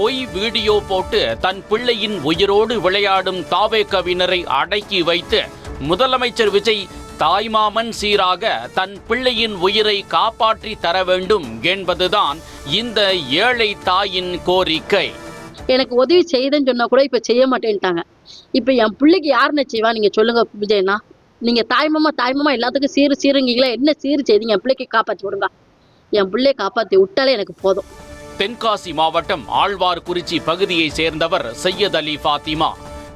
பொய் வீடியோ போட்டு தன் பிள்ளையின் உயிரோடு விளையாடும் தாவேகவினரை அடக்கி வைத்து முதலமைச்சர் விஜய் தாய்மாமன் சீராக தன் பிள்ளையின் உயிரை காப்பாற்றி தர வேண்டும் என்பதுதான் இந்த ஏழை தாயின் கோரிக்கை. எனக்கு உதவி செய்யுதுன்னு சொன்னா கூட இப்ப செய்ய மாட்டேன்ட்டாங்க. இப்ப என் பிள்ளைக்கு யாருன்னு செய்வா நீங்க சொல்லுங்க விஜயண்ணா. நீங்க தாய்மாமா எல்லாத்துக்கும் சீருங்கீங்களா? என்ன சீரு செய்தீங்க? என் பிள்ளைக்கு காப்பாற்றி விடுங்க. என் பிள்ளையை காப்பாற்றி விட்டாலே எனக்கு போதும். தென்காசி மாவட்டம் ஆழ்வார்குறிச்சி பகுதியை சேர்ந்தவர் சையத் அலி ஃபாத்திமா.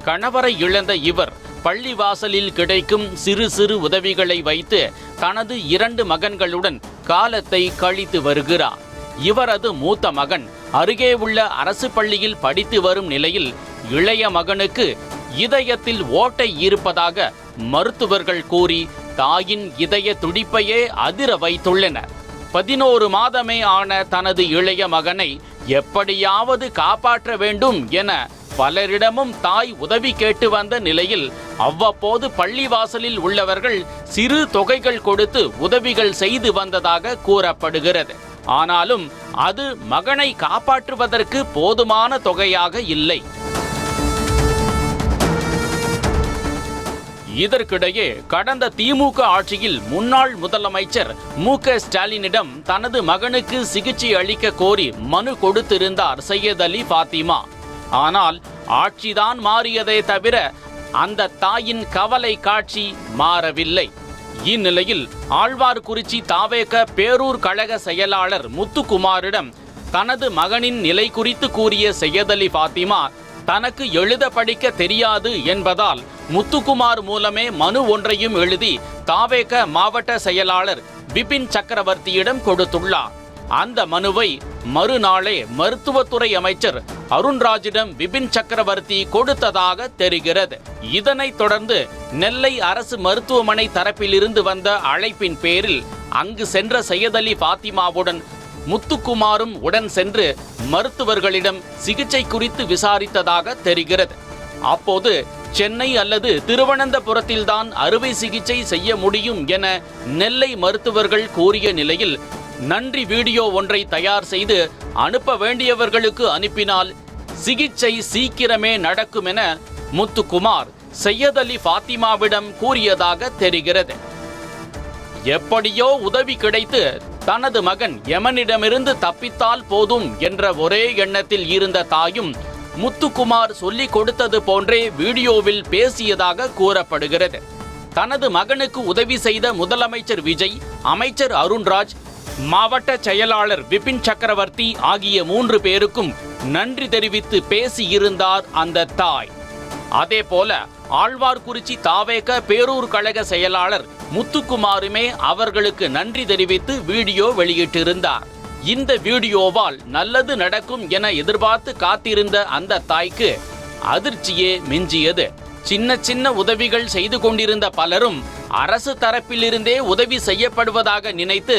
கணவரை இழந்த இவர் பள்ளிவாசலில் கிடைக்கும் சிறு சிறு உதவிகளை வைத்து தனது 2 மகன்களுடன் காலத்தை கழித்து வருகிறார். இவரது மூத்த மகன் அருகே உள்ள அரசு பள்ளியில் படித்து வரும் நிலையில் இளைய மகனுக்கு இதயத்தில் ஓட்டை இருப்பதாக மருத்துவர்கள் கூறி தாயின் இதய துடிப்பையே அதிர வைத்துள்ளனர். 11 மாதமே ஆன தனது இளைய மகனை எப்படியாவது காப்பாற்ற வேண்டும் என பலரிடமும் தாய் உதவி கேட்டு வந்த நிலையில் அவ்வப்போது பள்ளிவாசலில் உள்ளவர்கள் சிறு தொகைகள் கொடுத்து உதவிகள் செய்து வந்ததாக கூறப்படுகிறது. ஆனாலும் அது மகனை காப்பாற்றுவதற்கு போதுமான தொகையாக இல்லை. இதற்கிடையே கடந்த திமுக ஆட்சியில் முன்னாள் முதலமைச்சர் மு.க. ஸ்டாலினிடம் தனது மகனுக்கு சிகிச்சை அளிக்க கோரி மனு கொடுத்திருந்தார் சையத் அலி ஃபாத்திமா. ஆனால் ஆட்சிதான் மாறியதே தவிர அந்த தாயின் கவலை காட்சி மாறவில்லை. இந்நிலையில் ஆழ்வார்குறிச்சி தாவேக பேரூர் கழக செயலாளர் முத்துக்குமாரிடம் தனது மகனின் நிலை குறித்து கூறிய சையத் அலி ஃபாத்திமா தனக்கு எழுத படிக்க தெரியாது என்பதால் முத்துக்குமார் மூலமே மனு ஒன்றையும் எழுதி தாவேக மாவட்ட செயலாளர் பிபின் சக்கரவர்த்தியிடம் கொடுத்துள்ளார். அந்த மனுவை மறுநாளே மருத்துவத்துறை அமைச்சர் அருண்ராஜிடம் பிபின் சக்கரவர்த்தி கொடுத்ததாக தெரிகிறது. இதனைத் தொடர்ந்து நெல்லை அரசு மருத்துவமனை தரப்பிலிருந்து வந்த அழைப்பின் பேரில் அங்கு சென்ற சையத் அலி ஃபாத்திமாவுடன் முத்துக்குமாரும் உடன் சென்று மருத்துவர்களிடம் சிகிச்சை குறித்து விசாரித்ததாக தெரிகிறது. அப்போது சென்னை அல்லது திருவனந்தபுரத்தில்தான் அறுவை சிகிச்சை செய்ய முடியும் என நெல்லை மருத்துவர்கள் கூறிய நிலையில் நன்றி வீடியோ ஒன்றை தயார் செய்து அனுப்ப வேண்டியவர்களுக்கு அனுப்பினால் சிகிச்சை சீக்கிரமே நடக்கும் என முத்துக்குமார் சையத் அலி ஃபாத்திமாவிடம் கூறியதாக தெரிகிறது. எப்படியோ உதவி கிடைத்து தனது மகன் யமனிடமிருந்து தப்பித்தால் போதும் என்ற ஒரே எண்ணத்தில் இருந்த தாயும் முத்துக்குமார் சொல்லிக் கொடுத்தது போன்றே வீடியோவில் பேசியதாக கூறப்படுகிறது. தனது மகனுக்கு உதவி செய்த முதலமைச்சர் விஜய், அமைச்சர் அருண்ராஜ், மாவட்ட செயலாளர் பிபின் சக்கரவர்த்தி ஆகிய 3 பேருக்கும் நன்றி தெரிவித்து பேசியிருந்தார் அந்த தாய். அதேபோல ஆழ்வார்குறிச்சி தாவேக பேரூர் கழக செயலாளர் முத்துக்குமாருமே அவர்களுக்கு நன்றி தெரிவித்து வீடியோ வெளியிட்டிருந்தார். இந்த வீடியோவால் நல்லது நடக்கும் என எதிர்பார்த்து காத்திருந்த அந்த தாய்க்கு அதிர்ச்சியே மிஞ்சியது. சின்ன உதவிகள் செய்து கொண்டிருந்த பலரும் அரசு தரப்பிலிருந்தே உதவி செய்யப்படுவதாக நினைத்து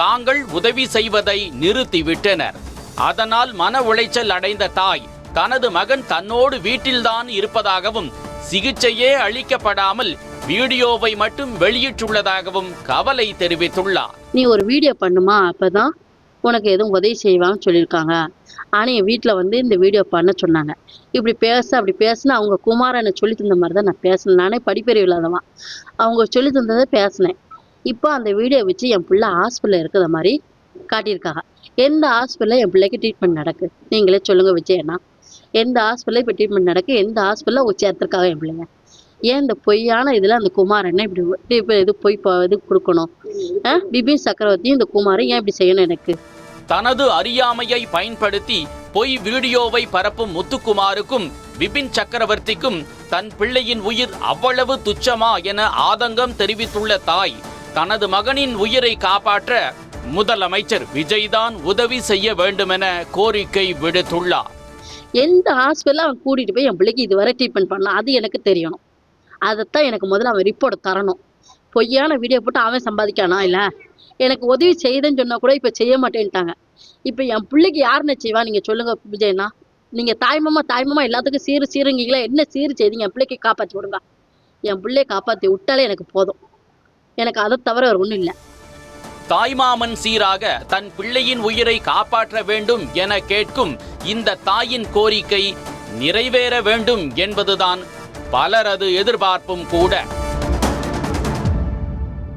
தாங்கள் உதவி செய்வதை நிறுத்திவிட்டனர். அதனால் மன உளைச்சல் அடைந்த தாய் தனது மகன் தன்னோடு வீட்டில்தான் இருப்பதாகவும் சிகிச்சையே அளிக்கப்படாமல் வீடியோவை மட்டும் வெளியிட்டுள்ளதாகவும் கவலை தெரிவித்துள்ளார். நீ ஒரு வீடியோ பண்ணுமா, அப்பதான் உனக்கு எதுவும் உதவி செய்வான்னு சொல்லியிருக்காங்க. ஆனால் என் வீட்டில் இந்த வீடியோ பண்ண சொன்னாங்க. இப்படி அப்படி பேசினா அவங்க குமாரனை சொல்லி தந்த மாதிரி தான் நான் பேசினேன். நானே படிப்பறிவு இல்லாதவன், அவங்க சொல்லி தந்ததை பேசினேன். இப்போ அந்த வீடியோ வச்சு என் பிள்ளை ஹாஸ்பிட்டலில் இருக்கிற மாதிரி காட்டியிருக்காங்க. எந்த ஹாஸ்பிட்டலில் என் பிள்ளைக்கு ட்ரீட்மெண்ட் நடக்கு நீங்களே சொல்லுங்கள் விஜயண்ணா. எந்த ஹாஸ்பிட்டலில் இப்போ ட்ரீட்மெண்ட் நடக்கு? எந்த ஹாஸ்பிட்டலில் சேர்த்துருக்காங்க என் பிள்ளைங்க? ஏன் இந்த பொய்யான இதில் அந்த குமாரனை இப்படி இது பொய் இது கொடுக்கணும்? பிபின் சக்கரவர்த்தியும் இந்த குமாரை ஏன் இப்படி செய்யணும்? எனக்கு தனது அறியாமையை பயன்படுத்தி பொய் வீடியோவை பரப்பும் முத்துக்குமாருக்கும் பிபின் சக்கரவர்த்திக்கும் தன் பிள்ளையின் உயிர் அவ்வளவு துச்சமா என ஆதங்கம் தெரிவித்துள்ள தாய் தனது மகனின் உயிரை காப்பாற்ற முதலமைச்சர் விஜய்தான் உதவி செய்ய வேண்டுமென கோரிக்கை விடுத்துள்ளார். எந்த ஹாஸ்பிட்டலில் அவன் கூட்டிகிட்டு போய் என் பிள்ளைக்கு இதுவரை ட்ரீட்மெண்ட் பண்ணலாம், அது எனக்கு தெரியணும். அதைத்தான் எனக்கு முதல்ல அவன் ரிப்போர்ட் தரணும். பொய்யான வீடியோ போட்டு அவன் சம்பாதிக்கானா? இல்லை எனக்கு உதவி செய்யுதுன்னு சொன்னால் கூட இப்போ செய்ய மாட்டேன்ட்டாங்க. இப்போ என் பிள்ளைக்கு யாருன்னு செய்வா நீங்கள் சொல்லுங்கள் விஜயண்ணா. நீங்கள் தாய்மாமா எல்லாத்துக்கும் சீருங்கீங்களா? என்ன சீரு செய்தீங்க? என் பிள்ளைக்கு காப்பாற்றி விடுங்க. என் பிள்ளையை காப்பாற்றி விட்டாலே எனக்கு போதும். எனக்கு அதை தவிர வேறு ஒன்றும் இல்லை. தாய்மாமன் சீராக தன் பிள்ளையின் உயிரை காப்பாற்ற வேண்டும் என கேட்கும் இந்த தாயின் கோரிக்கை நிறைவேற வேண்டும் என்பதுதான் பலரது எதிர்பார்ப்பும் கூட.